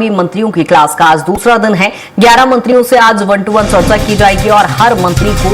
सभी मंत्रियों की क्लास का आज दूसरा दिन है। 11 मंत्रियों से आज 1-to-1 चर्चा की जाएगी और हर मंत्री को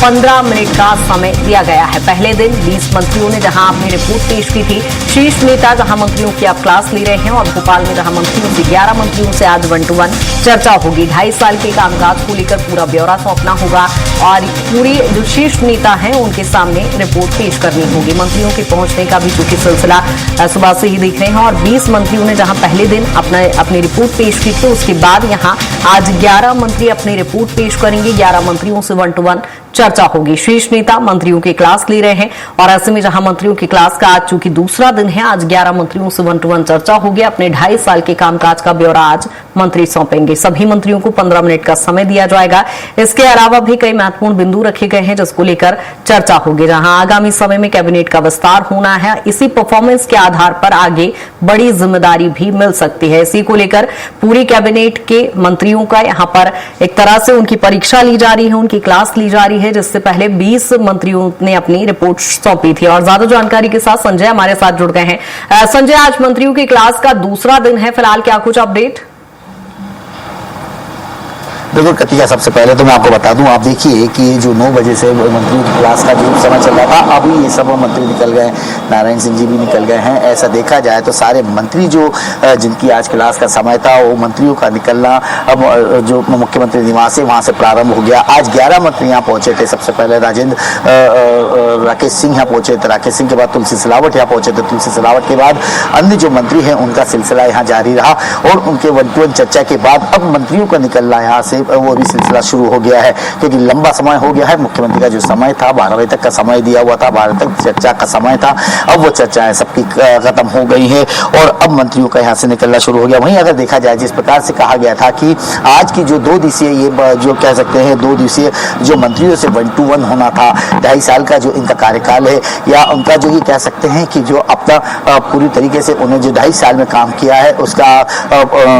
15 मिनट का समय दिया गया है। पहले दिन 20 मंत्रियों ने जहां अपनी रिपोर्ट पेश की थी, शीर्ष नेता जहां मंत्रियों की अब क्लास ले रहे हैं और भोपाल में जहां मंत्रियों से 11 मंत्रियों से आज 1-to-1 चर्चा होगी। 2.5 साल के कामकाज को लेकर पूरा ब्यौरा सौंपना होगा और पूरी जो शीर्ष नेता हैं उनके सामने रिपोर्ट पेश करनी होगी। मंत्रियों के पहुंचने का भी चूंकि सिलसिला सुबह से ही देख रहे हैं और 20 मंत्रियों ने जहां पहले दिन अपनी रिपोर्ट पेश की थी, उसके बाद यहां आज 11 मंत्री अपनी रिपोर्ट पेश करेंगे। 11 मंत्रियों से 1-to-1 चर्चा होगी। शीर्ष नेता मंत्रियों की क्लास ले रहे हैं और ऐसे में जहां मंत्रियों की क्लास का आज चूंकि दूसरा दिन है, आज 11 मंत्रियों से 1-to-1 चर्चा होगी। अपने 2.5 साल के कामकाज का ब्यौरा आज मंत्री सौंपेंगे। सभी मंत्रियों को 15 मिनट का समय दिया जाएगा। इसके अलावा भी कई महत्वपूर्ण बिंदु रखे गए हैं जिसको लेकर चर्चा होगी, जहां आगामी समय में कैबिनेट का विस्तार होना है। इसी परफॉर्मेंस के आधार पर आगे बड़ी जिम्मेदारी भी मिल सकती है। इसी को लेकर पूरी कैबिनेट के मंत्रियों का यहां पर एक तरह से उनकी परीक्षा ली जा रही है, उनकी क्लास ली जा रही है, जिससे पहले 20 मंत्रियों ने अपनी रिपोर्ट सौंपी थी। और ज्यादा जानकारी के साथ संजय हमारे साथ जुड़ गए हैं। संजय, आज मंत्रियों की क्लास का दूसरा दिन है, फिलहाल क्या कुछ अपडेट? बिल्कुल कतिका, सबसे पहले तो मैं आपको बता दूं, आप देखिए कि जो 9 बजे से मंत्रियों की क्लास का जो समय चल रहा था, अभी ये सब मंत्री निकल गए, नारायण सिंह जी भी निकल गए हैं। ऐसा देखा जाए तो सारे मंत्री जो जिनकी आज क्लास का समय था, वो मंत्रियों का निकलना अब जो मुख्यमंत्री निवास है वहां से प्रारंभ हो गया। आज 11 मंत्री यहाँ पहुंचे थे। सबसे पहले राकेश सिंह यहाँ पहुंचे थे, राकेश सिंह के बाद तुलसी सिलावट यहाँ पहुंचे थे, तुलसी सिलावट के बाद अन्य जो मंत्री हैं उनका सिलसिला यहाँ जारी रहा और उनके 1-to-1 चर्चा के बाद अब मंत्रियों का निकलना यहाँ से वो भी सिलसिला शुरू हो गया है, क्योंकि लंबा समय हो गया है। मुख्यमंत्री का जो समय था 12 बजे तक का समय दिया हुआ था, 12 तक चर्चा का समय था, अब वो चर्चाएं सबकी खत्म हो गई है और अब मंत्रियों का यहाँ से निकलना शुरू हो गया। वहीं अगर देखा जाए, जिस प्रकार से कहा गया था कि आज की जो 2 दिवसीय ये जो कह सकते हैं 2 दिवसीय जो मंत्रियों से 1-to-1 होना था, 2.5 साल का जो इनका कार्यकाल है या उनका जो ये कह सकते हैं कि जो अपना पूरी तरीके से उन्हें जो 2.5 साल में काम किया है उसका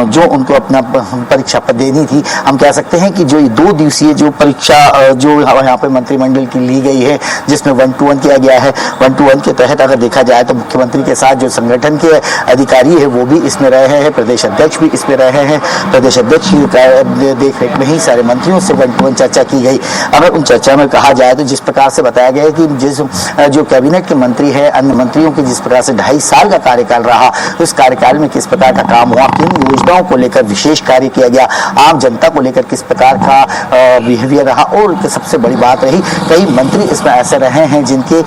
जो उनको अपना परीक्षा देनी थी, हम कह सकते हैं कि जो 2 दिवसीय जो परीक्षा जो यहाँ पे मंत्रिमंडल की ली गई है, जिसमें 1-to-1 किया गया है, 1-to-1 के तहत अगर देखा जाए तो मुख्यमंत्री के साथ जो संगठन के अधिकारी है वो भी इसमें रहे हैं, प्रदेश अध्यक्ष भी इसमें रहे हैं। प्रदेश अध्यक्ष की देख रेख में ही सारे मंत्रियों से 1-to-1 चर्चा की गई। अगर उन चर्चा में कहा जाए तो जिस प्रकार से बताया गया है कि जिस जो कैबिनेट के मंत्री है, अन्य मंत्रियों के जिस प्रकार से 2.5 साल का कार्यकाल रहा, उस कार्यकाल में किस प्रकार का काम हुआ, किन योजनाओं को लेकर विशेष कार्य किया गया, आम जनता को लेकर किस प्रकार का बिहेवियर रहा और सबसे बड़ी बात रही, कई मंत्री इसमें ऐसे रहे हैं जिनके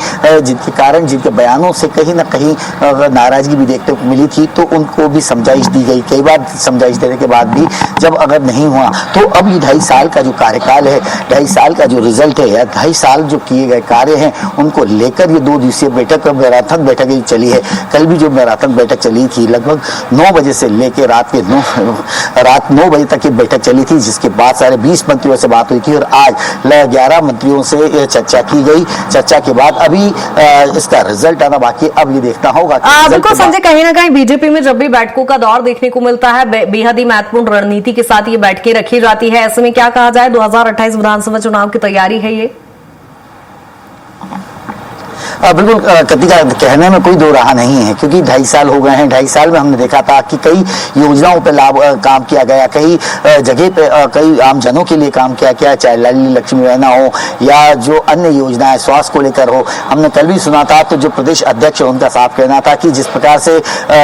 कारण जिनके बयानों से कहीं ना कहीं नाराजगी भी देखने को मिली थी, तो उनको भी समझाइश दी गई। कई बार समझाइश देने के बाद भी जब अगर नहीं हुआ तो अब ये 2.5 साल का जो कार्यकाल है, 2.5 साल का जो रिजल्ट है या 2.5 साल जो किए गए कार्य हैं, उनको लेकर ये 2 दिवसीय बैठक मैराथन बैठक ही चली है। कल भी जो मैराथन बैठक चली थी, लगभग 9 बजे से लेकर रात 9 बजे तक की बैठक चली थी, जिसके बाद सारे 20 मंत्रियों से बात हुई थी और आज 11 मंत्रियों से चर्चा की गई। चर्चा के बाद अभी इसका रिजल्ट आना बाकी, अब ये देखना होगा। बिल्कुल संजय, कहीं ना कहीं बीजेपी में जब भी बैठकों का दौर देखने को मिलता है, बेहद ही महत्वपूर्ण रणनीति के साथ ये बैठकें रखी जाती है। ऐसे में क्या कहा जाए, 2028 विधानसभा चुनाव की तैयारी है ये? बिल्कुल कतिका, कहने में कोई दो राह नहीं है, क्योंकि 2.5 साल हो गए हैं। 2.5 साल में हमने देखा था कि कई योजनाओं पे काम किया गया, कई जगह पे कई आम जनों के लिए काम किया गया, चाहे लाडली लक्ष्मी योजना हो या जो अन्य योजनाएं स्वास्थ्य को लेकर हो। हमने कल भी सुना था, तो जो प्रदेश अध्यक्ष है उनका साफ कहना था कि जिस प्रकार से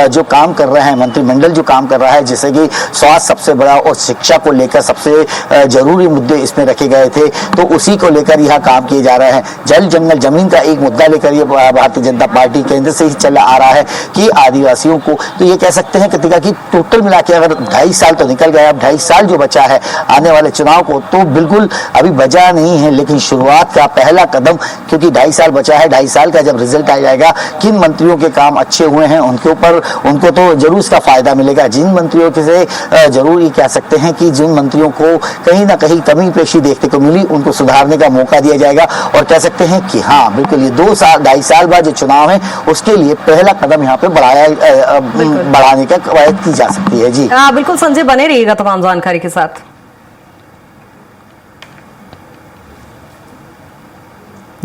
जो काम कर रहे हैं मंत्रिमंडल, जो काम कर रहा है, जैसे कि स्वास्थ्य सबसे बड़ा और शिक्षा को लेकर सबसे जरूरी मुद्दे इसमें रखे गए थे, तो उसी को लेकर यह काम किए जा रहे हैं। जल जंगल जमीन का एक मुद्दा लेकर ये भारतीय जनता पार्टी केंद्र से ही चला आ रहा है कि आदिवासियों को, तो ये कह सकते हैं कतिका कि टोटल मिला के अगर 2.5 साल तो निकल गया, अब 2.5 साल जो बचा है आने वाले चुनाव को, तो बिल्कुल अभी बचा नहीं है, लेकिन शुरुआत का पहला कदम, क्योंकि 2.5 साल बचा है। 2.5 साल का जब रिजल्ट आ जाएगा, किन मंत्रियों के काम अच्छे हुए हैं उनके ऊपर उनको तो जरूर इसका फायदा मिलेगा। जिन मंत्रियों से जरूर ये कह सकते हैं कि जिन मंत्रियों को कहीं ना कहीं कमी पेशी देखने को मिली, उनको सुधारने का मौका दिया जाएगा और कह सकते हैं कि हाँ बिल्कुल ये 2.5 साल बाद जो चुनाव है उसके लिए पहला कदम यहाँ पे बढ़ाने का कवायद की जा सकती है। जी बिल्कुल संजय, बने रहिएगा तमाम जानकारी के साथ।